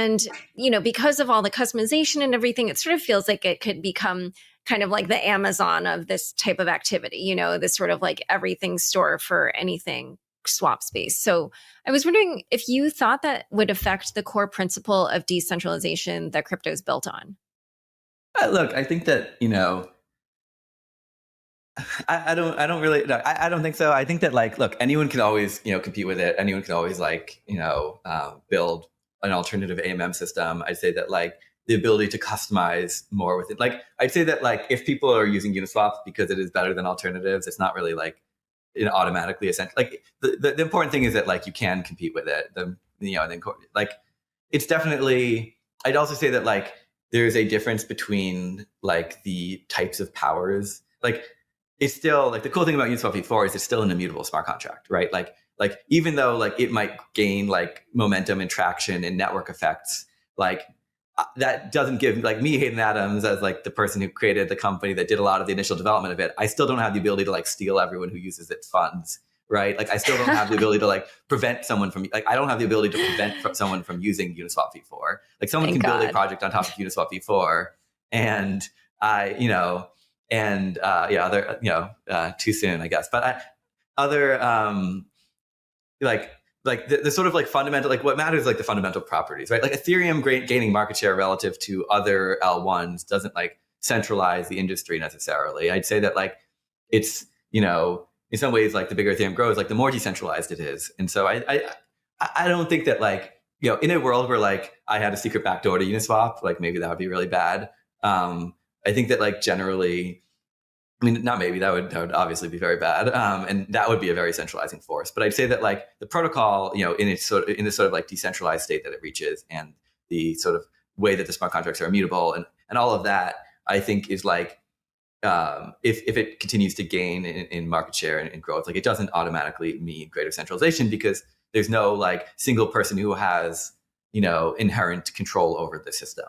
And, because of all the customization and everything, it sort of feels like it could become kind of like the Amazon of this type of activity, this sort of like everything store for anything swap space. So I was wondering if you thought that would affect the core principle of decentralization that crypto is built on. Look, I think that, I don't really, no, I don't think so. I think that like, look, anyone can always, compete with it. Anyone can always like, build an alternative AMM system. I'd say that like the ability to customize more with it. Like, I'd say that like, if people are using Uniswap because it is better than alternatives, it's not really like, automatically essential. Like the important thing is that like, you can compete with it. Like, it's definitely, I'd also say that like, there's a difference between like the types of powers. Like, it's still like the cool thing about Uniswap v4 is it's still an immutable smart contract, right? Like even though like it might gain like momentum and traction and network effects, like that doesn't give like me, Hayden Adams, as like the person who created the company that did a lot of the initial development of it. I still don't have the ability to like steal everyone who uses its funds, right? Like I still don't have the ability to like prevent someone from like I don't have the ability to prevent someone from using Uniswap v4. Like someone Thank can build God. a project on top of Uniswap v4, and too soon, I guess. But other like the sort of like fundamental, like what matters, like the fundamental properties, right? Like Ethereum gaining market share relative to other L1s doesn't like centralize the industry necessarily. I'd say that like it's, in some ways, like the bigger Ethereum grows, like the more decentralized it is. And so I don't think that like, in a world where like I had a secret backdoor to Uniswap, like maybe that would be really bad. I think that like generally, I mean, not maybe, that would obviously be very bad. And that would be a very centralizing force. But I'd say that like the protocol, in this sort of like decentralized state that it reaches, and the sort of way that the smart contracts are immutable and all of that, I think is like, if it continues to gain in market share and growth, like it doesn't automatically mean greater centralization, because there's no like single person who has, inherent control over the system.